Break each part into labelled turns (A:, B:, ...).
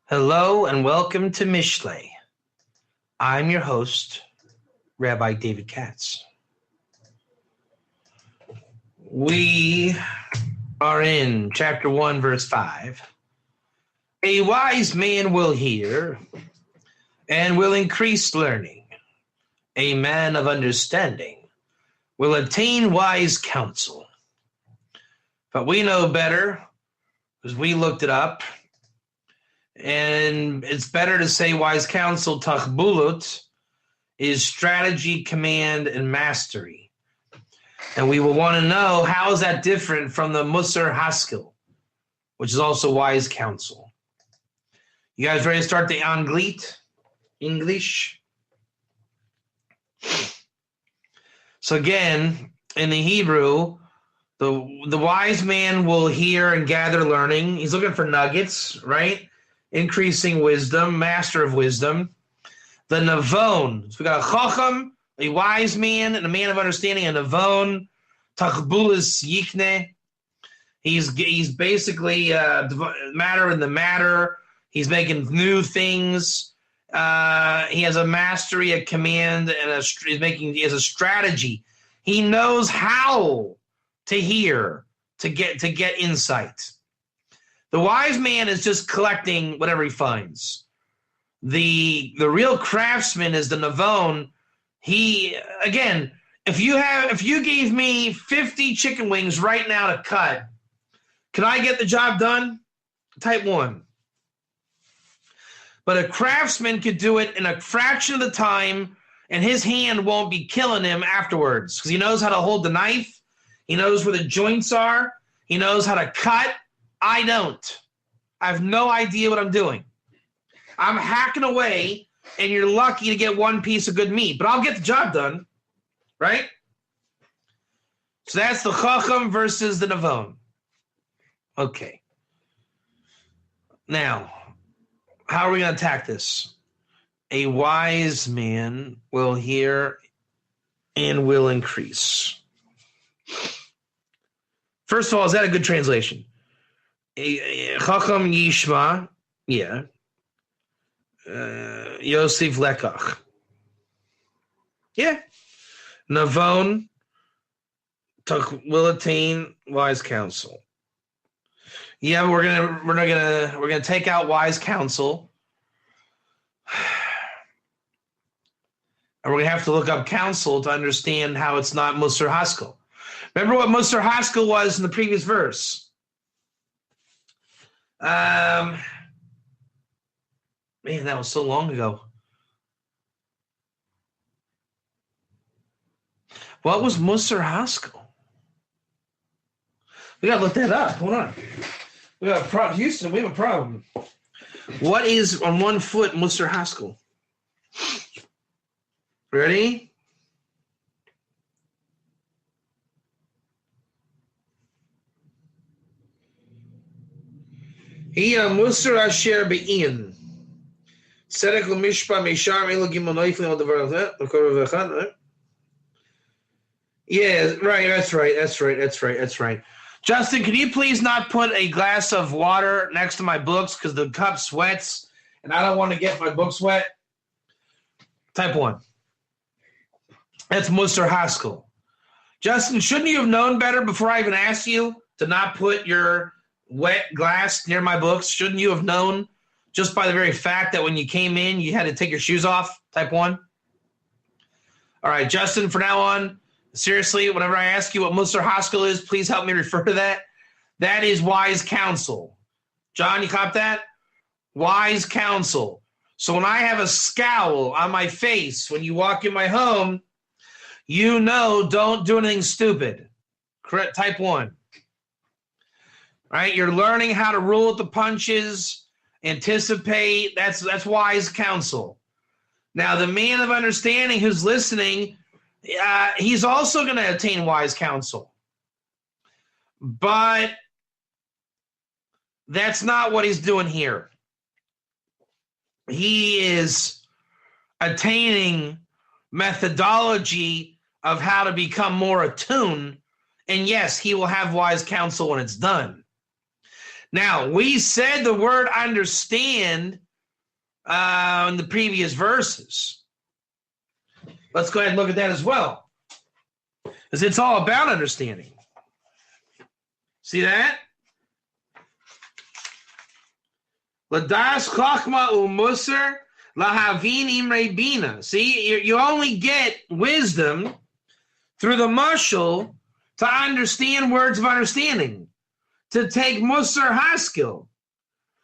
A: Hello and welcome to Mishlei. I'm your host, Rabbi David Katz. We are in chapter 1, verse 5. A wise man will hear and will increase learning. A man of understanding will attain wise counsel. But we know better because we looked it up. And it's better to say wise counsel, tachbulut, is strategy, command, and mastery. And we will want to know, how is that different from the Musar Haskell, which is also wise counsel. You guys ready to start the Anglit? English? So again, in the Hebrew, the wise man will hear and gather learning. He's looking for nuggets, right? Increasing wisdom, master of wisdom. The Navon. So we got a Chacham, a wise man, and a man of understanding, a Navon. Tachbulis Yikne. He's basically matter in the matter. He's making new things. He has a mastery, a command, and he has a strategy. He knows how to hear, to get insight. The wise man is just collecting whatever he finds. The real craftsman is the Navon. He, again, if you gave me 50 chicken wings right now to cut, can I get the job done? Type 1. But a craftsman could do it in a fraction of the time, and his hand won't be killing him afterwards because he knows how to hold the knife. He knows where the joints are. He knows how to cut. I don't. I have no idea what I'm doing. I'm hacking away, and you're lucky to get one piece of good meat, but I'll get the job done, right? So that's the Chacham versus the Navon. Okay. Now, how are we going to attack this? A wise man will hear and will increase. First of all, is that a good translation? Chacham Yishma, yeah. Yosef Lekach. Yeah. Navon will attain wise counsel. Yeah, we're gonna take out wise counsel. And we're gonna have to look up counsel to understand how it's not Musar Haskell. Remember what Musar Haskell was in the previous verse? Man, that was so long ago. What was Musar Haskell? We gotta look that up. Hold on. We got a problem. Houston, we have a problem. What is on one foot Musar Haskell? Ready? He Musar Asher Be'in. Sedek Mishpa Meshar Elogim Monoiflim al Devar Vechad. Yeah, right. That's right. Justin, can you please not put a glass of water next to my books because the cup sweats and I don't want to get my books wet? Type 1. That's Musar Haskell. Justin, shouldn't you have known better before I even asked you to not put your wet glass near my books? Shouldn't you have known just by the very fact that when you came in, you had to take your shoes off? Type 1. All right, Justin, from now on, seriously, whenever I ask you what Musar Haskell is, please help me refer to that. That is wise counsel. John, you caught that? Wise counsel. So when I have a scowl on my face when you walk in my home, you know don't do anything stupid. Correct. Type 1. Right? You're learning how to rule with the punches, anticipate. That's wise counsel. Now, the man of understanding who's listening, he's also going to attain wise counsel. But that's not what he's doing here. He is attaining methodology of how to become more attuned, and yes, he will have wise counsel when it's done. Now, we said the word understand in the previous verses. Let's go ahead and look at that as well, because it's all about understanding. See that? Ladas chachma u'musar lahavin imrei bina. See, you only get wisdom through the mushal to understand words of understanding, to take musar haskell.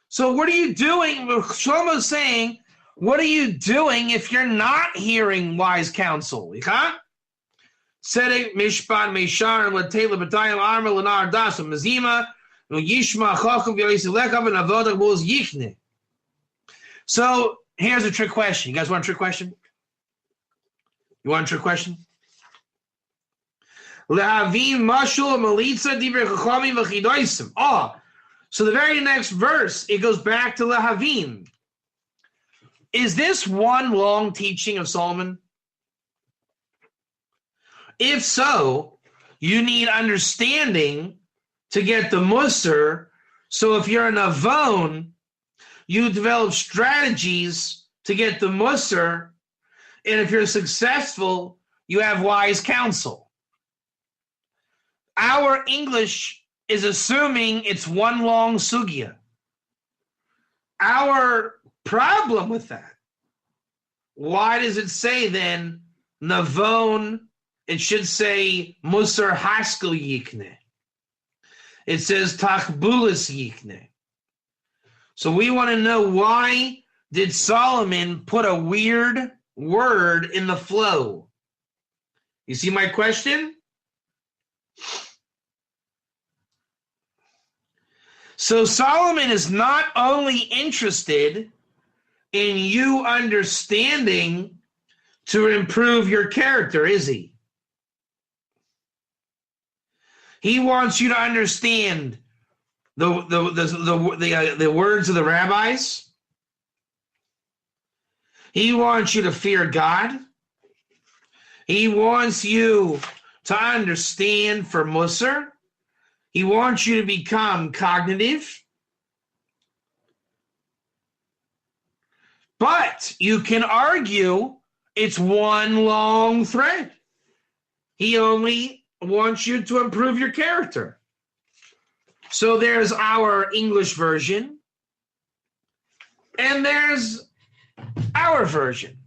A: So what are you doing? Shlomo's saying, what are you doing if you're not hearing wise counsel? Tzedek mishpat meishar l'tela b'tayim arma l'nar das mazima yishma chacham v'yisilekav v'navodak b'uz yichne. So here's a trick question. You guys want a trick question? You want a trick question? Lehavin mashul melitza divrei chachamim v'chidoisim. Oh, so the very next verse, it goes back to lehavin. Is this one long teaching of Solomon? If so, you need understanding to get the musar. So if you're an avon, you develop strategies to get the musar. And if you're successful, you have wise counsel. Our English is assuming it's one long sugya. Our problem with that, why does it say then navon? It should say musar haskell yikne. It says tachbulas yikne. So we want to know, why did Solomon put a weird word in the flow? You see my question? So Solomon is not only interested in you understanding to improve your character, is he? He wants you to understand the words of the rabbis. He wants you to fear God. He wants you to understand for musar. He wants you to become cognitive. But you can argue it's one long thread. He only wants you to improve your character. So there's our English version, and there's our version.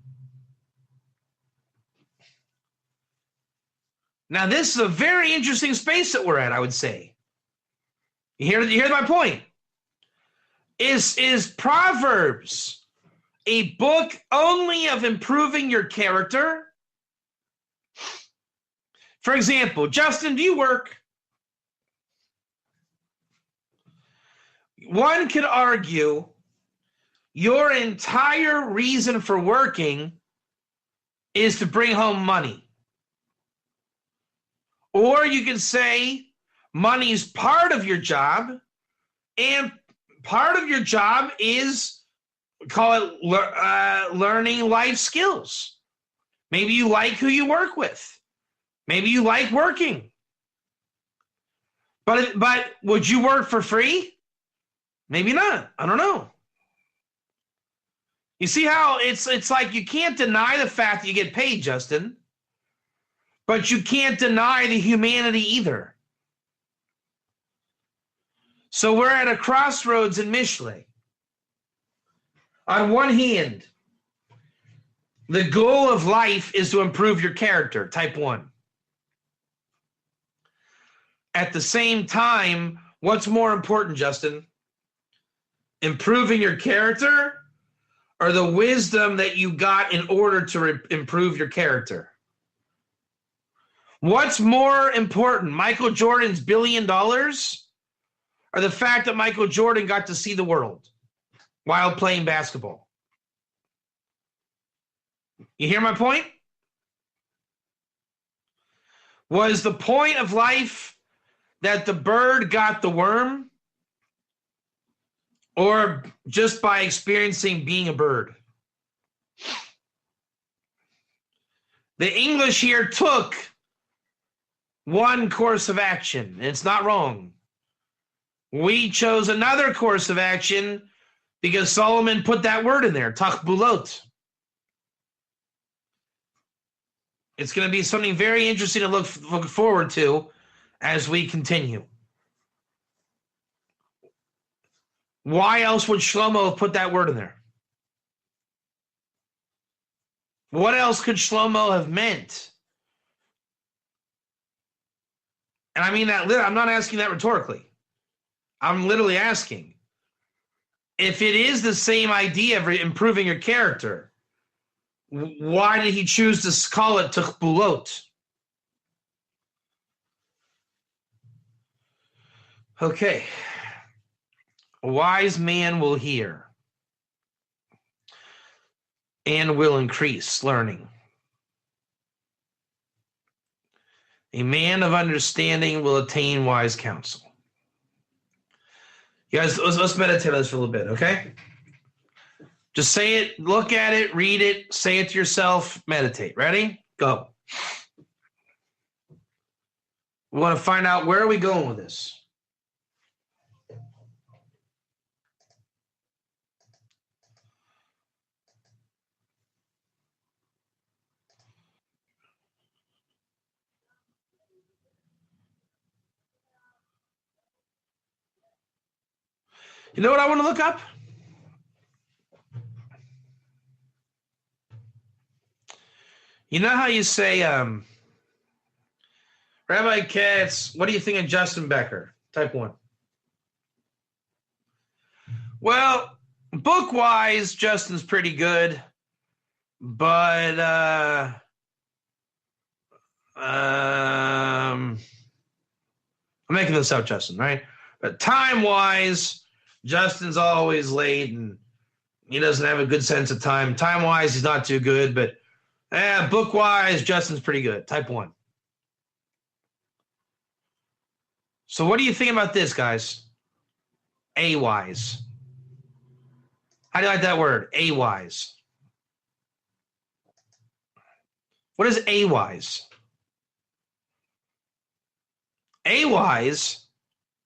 A: Now, this is a very interesting space that we're at, I would say. You hear my point? Is Proverbs a book only of improving your character? For example, Justin, do you work? One could argue your entire reason for working is to bring home money. Or you could say money is part of your job, and part of your job is, call it learning life skills. Maybe you like who you work with. Maybe you like working. But would you work for free? Maybe not. I don't know. You see how it's like you can't deny the fact that you get paid, Justin, but you can't deny the humanity either. So we're at a crossroads in Mishlei. On one hand, the goal of life is to improve your character, type 1. At the same time, what's more important, Justin? Improving your character or the wisdom that you got in order to improve your character? What's more important, Michael Jordan's $1 billion or the fact that Michael Jordan got to see the world while playing basketball? You hear my point? Was the point of life that the bird got the worm, or just by experiencing being a bird? The English here took one course of action, and it's not wrong. We chose another course of action because Solomon put that word in there, tachbulot. It's going to be something very interesting to look forward to as we continue. Why else would Shlomo have put that word in there? What else could Shlomo have meant? And I mean that, I'm not asking that rhetorically. I'm literally asking. If it is the same idea of improving your character, why did he choose to call it tuchbulot? Okay. A wise man will hear and will increase learning. A man of understanding will attain wise counsel. You guys, let's meditate on this for a little bit, okay? Just say it, look at it, read it, say it to yourself, meditate. Ready? Go. We want to find out where are we going with this. You know what I want to look up? You know how you say, Rabbi Katz, what do you think of Justin Becker? Type 1. Well, book-wise, Justin's pretty good, but I'm making this up, Justin, right? But time-wise, Justin's always late, and he doesn't have a good sense of time. Time-wise, he's not too good, but book-wise, Justin's pretty good. Type 1. So what do you think about this, guys? A-wise. How do you like that word? A-wise. What is A-wise? A-wise,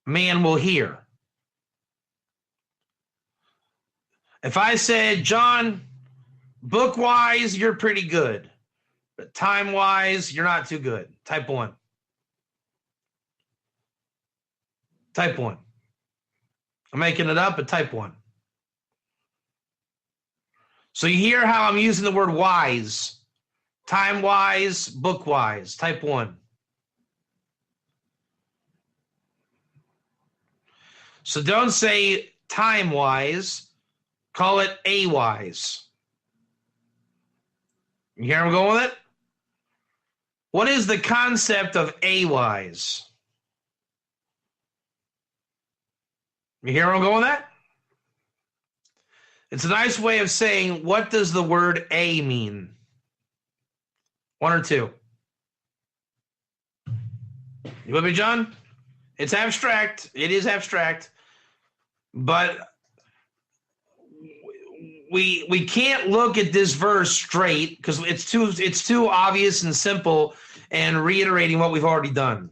A: man will hear. If I said, John, book-wise, you're pretty good, but time-wise, you're not too good. Type 1. Type 1. I'm making it up, but type 1. So you hear how I'm using the word wise. Time-wise, book-wise. Type 1. So don't say time-wise. Call it A-wise. You hear where I'm going with it? What is the concept of A-wise? You hear where I'm going with that? It's a nice way of saying, what does the word A mean? 1 or 2? You with me, John? It's abstract. It is abstract. But we can't look at this verse straight because it's too obvious and simple and reiterating what we've already done.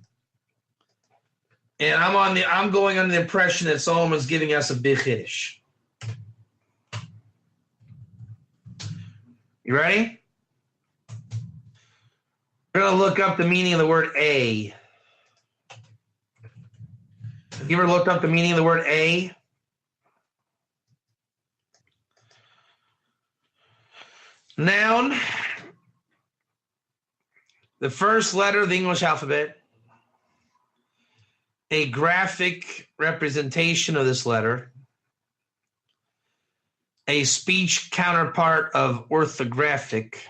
A: And I'm going on the impression that Solomon's giving us a big chiddush. You ready? We're going to look up the meaning of the word A. Have you ever looked up the meaning of the word A? Noun, the first letter of the English alphabet, a graphic representation of this letter, a speech counterpart of orthographic.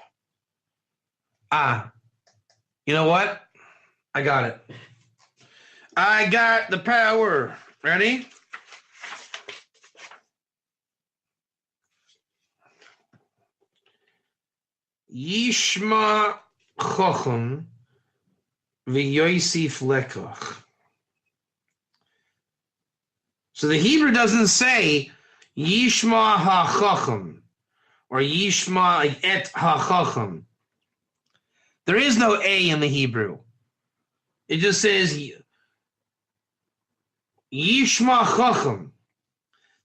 A: You know what? I got it. I got the power. Ready? Yishma Chochem v'Yosef Lekach. So the Hebrew doesn't say Yishma HaChochem or Yishma et HaChochem. There is no A in the Hebrew. It just says Yishma chacham.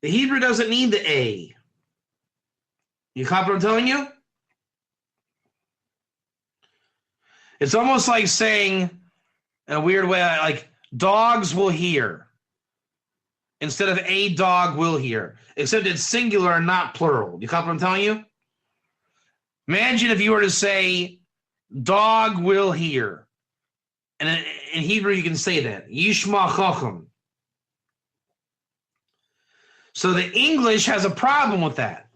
A: The Hebrew doesn't need the A. You copy what I'm telling you? It's almost like saying, in a weird way, like dogs will hear instead of a dog will hear, except it's singular and not plural. You copy what I'm telling you? Imagine if you were to say, dog will hear. And in Hebrew, you can say that. Yishma chacham. So the English has a problem with that.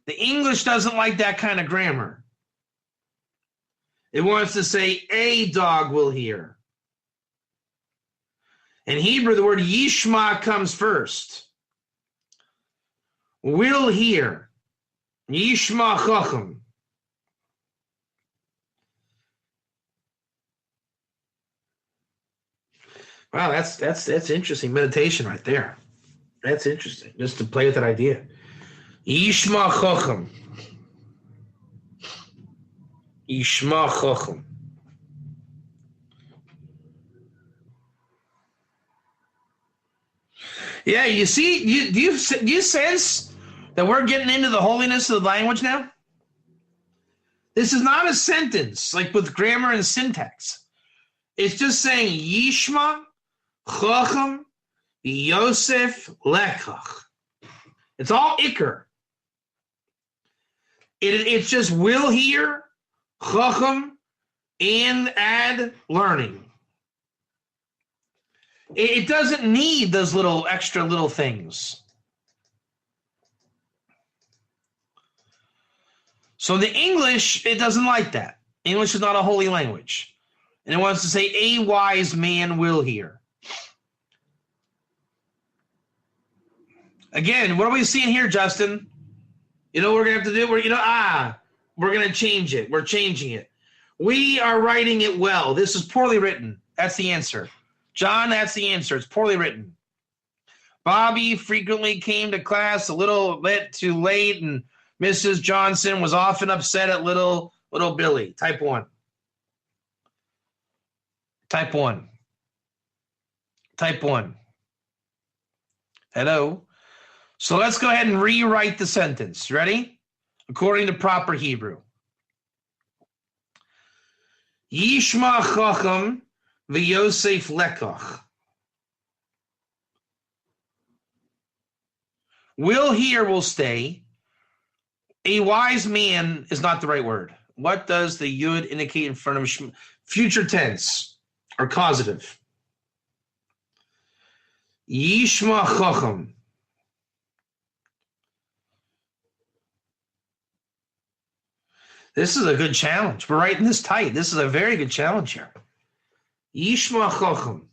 A: The English doesn't like that kind of grammar. It wants to say, a dog will hear. In Hebrew, the word yishma comes first. Will hear. Yishma chacham. Wow, that's interesting meditation right there. That's interesting, just to play with that idea. Yishma chacham. Yishma chacham. Yeah, you see, do you sense that we're getting into the holiness of the language now? This is not a sentence like with grammar and syntax. It's just saying Yishma chacham Yosef lekach. It's all ikr. It's just will hear, chacham, and add learning. It doesn't need those little extra little things. So the English, it doesn't like that. English is not a holy language. And it wants to say, a wise man will hear. Again, what are we seeing here, Justin? You know what we're going to have to do? We're going to change it. We're changing it. We are writing it well. This is poorly written. That's the answer. John, that's the answer. It's poorly written. Bobby frequently came to class a little bit too late, and Mrs. Johnson was often upset at little Billy. Type 1. Type 1. Type 1. Hello? So let's go ahead and rewrite the sentence. Ready? According to proper Hebrew. Yishma chacham v'yosef lekach. Will hear will stay. A wise man is not the right word. What does the yud indicate in front of future tense or causative? Yishma chacham. This is a good challenge. We're writing this tight. This is a very good challenge here. Yishma chacham.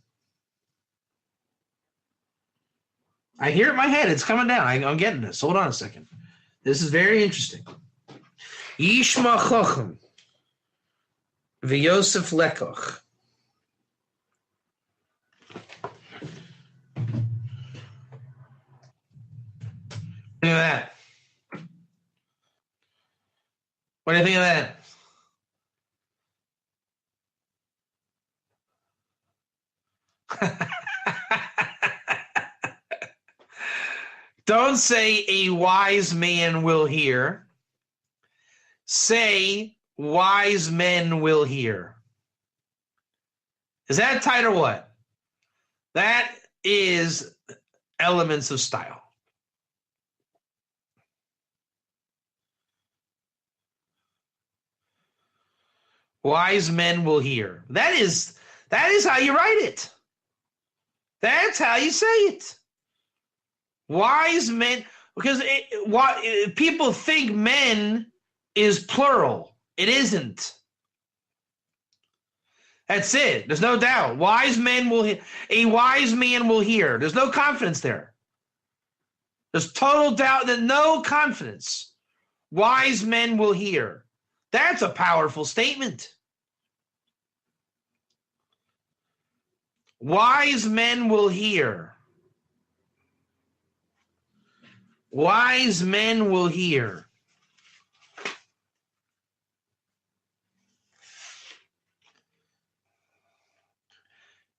A: I hear it in my head. It's coming down. I'm getting this. Hold on a second. This is very interesting. Yishma chacham v'yosef lekach. Look at that. What do you think of that? Don't say a wise man will hear. Say wise men will hear. Is that tight or what? That is elements of style. Wise men will hear. That is how you write it. That's how you say it. Wise men, because people think men is plural. It isn't. That's it. There's no doubt. Wise men will hear. A wise man will hear. There's no confidence there. There's total doubt, that no confidence. Wise men will hear. That's a powerful statement. Wise men will hear. Wise men will hear.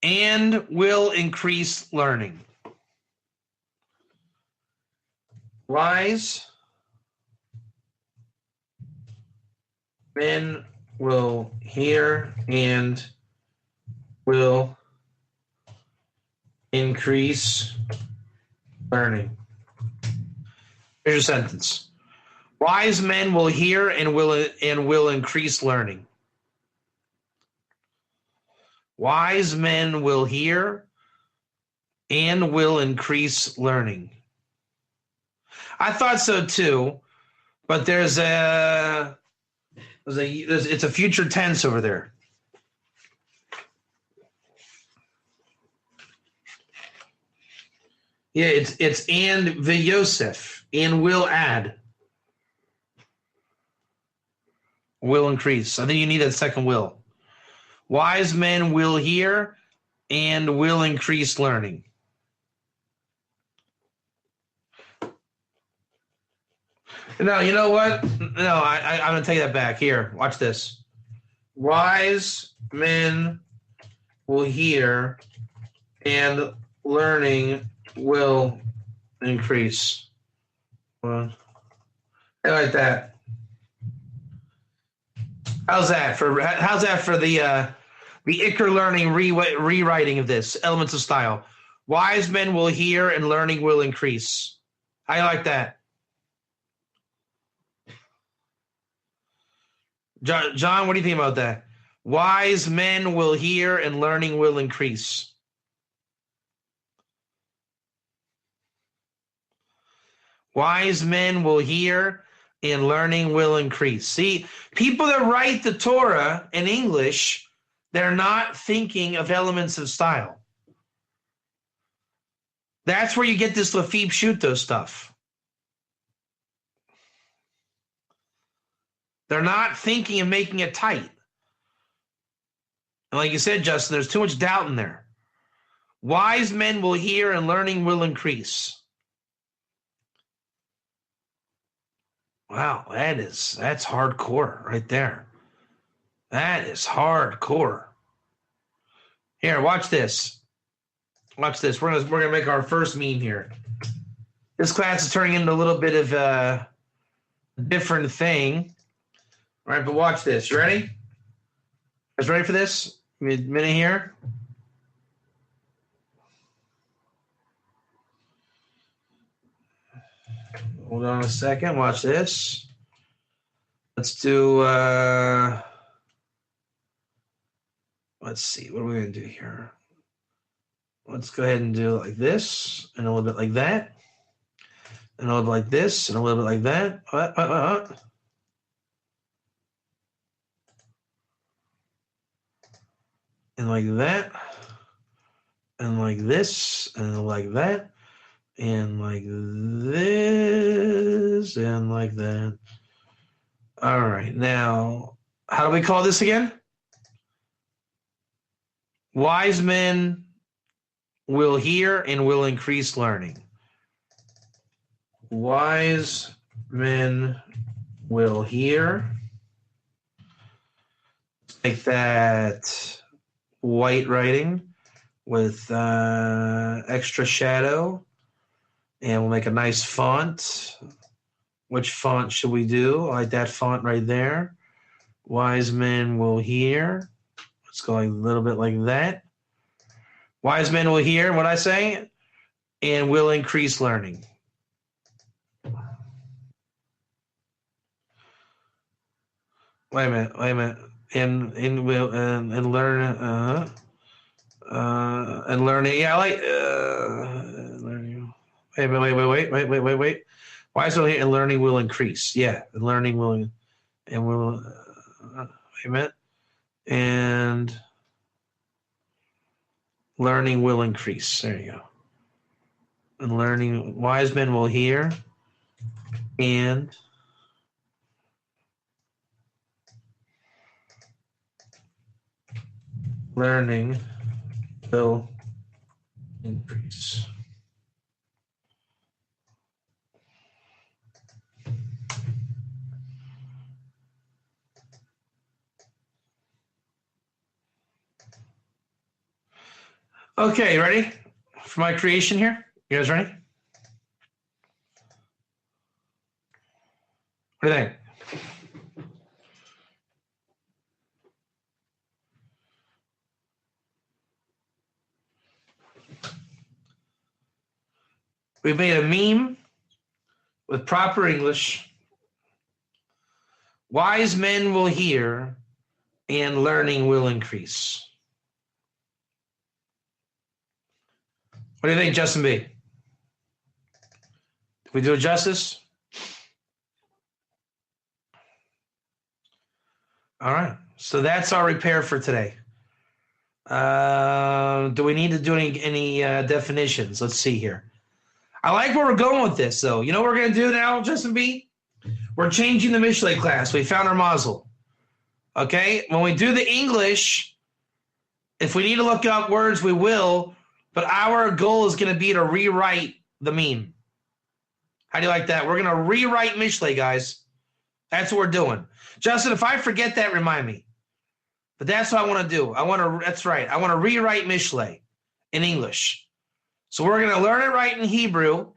A: and will increase learning. Wise men will hear and will increase learning. Here's a sentence. Wise men will hear and will increase learning. Wise men will hear and will increase learning. I thought so too, but it's a future tense over there. Yeah, it's and v'yosef, and will add. Will increase. I think you need that second will. Wise men will hear and will increase learning. No, you know what? No, I'm going to take that back. Here, watch this. Wise men will hear and learning will increase. Well, I like that. How's that for the Iker learning rewriting of this elements of style? Wise men will hear and learning will increase. How you like that? John, what do you think about that? Wise men will hear and learning will increase. Wise men will hear and learning will increase. See, people that write the Torah in English, they're not thinking of elements of style. That's where you get this Lafib Shuto stuff. They're not thinking of making it tight. And like you said, Justin, there's too much doubt in there. Wise men will hear and learning will increase. Wow, that's hardcore right there. That is hardcore. Here, watch this. Watch this. We're gonna make our first meme here. This class is turning into a little bit of a different thing. All right, but watch this. You ready? You guys ready for this? Give me a minute here. Hold on a second. Watch this. Let's do, let's see. What are we going to do here? Let's go ahead and do it like this, and a little bit like that, and a little bit like this, and a little bit like that. And like that, and like this, and like that, and like this, and like that. All right, now, how do we call this again? Wise men will hear and will increase learning. Wise men will hear. Like that white writing with extra shadow. And we'll make a nice font. Which font should we do? I like that font right there. Wise men will hear. Let's go a little bit like that. Wise men will hear what I say and will increase learning. Wait a minute. And will and learn and learning. Yeah, I like learning. Wait. Wise will hear and learning will increase. Yeah, and learning will and will. Wait a minute. And learning will increase. There you go. And learning, wise men will hear and learning will increase. Okay, ready for my creation here? You guys ready? What do you think? We made a meme with proper English. Wise men will hear and learning will increase. What do you think, Justin B? Did we do it justice? All right. So that's our repair for today. Do we need to do any definitions? Let's see here. I like where we're going with this, though. You know what we're going to do now, Justin B? We're changing the Mishlei class. We found our mazel. Okay? When we do the English, if we need to look up words, we will. But our goal is going to be to rewrite the meme. How do you like that? We're going to rewrite Mishlei, guys. That's what we're doing. Justin, if I forget that, remind me. But that's what I want to do. That's right. I want to rewrite Mishlei in English. So we're going to learn it right in Hebrew.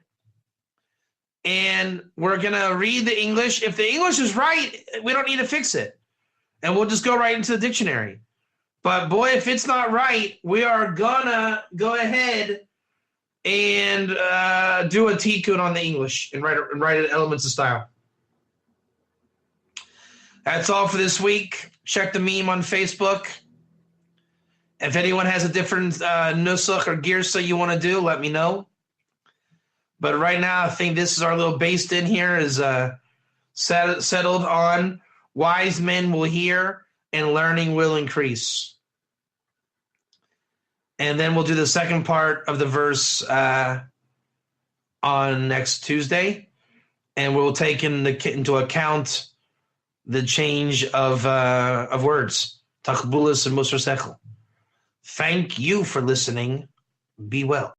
A: And we're going to read the English. If the English is right, we don't need to fix it. And we'll just go right into the dictionary. But boy, if it's not right, we are going to go ahead and do a tikkun on the English and write it elements of style. That's all for this week. Check the meme on Facebook. If anyone has a different nusach or girsa you want to do, let me know. But right now, I think this is our little based in here is settled on wise men will hear and learning will increase. And then we'll do the second part of the verse on next Tuesday. And we'll take into account the change of words. Tachbulas and Musar Sechel. Thank you for listening. Be well.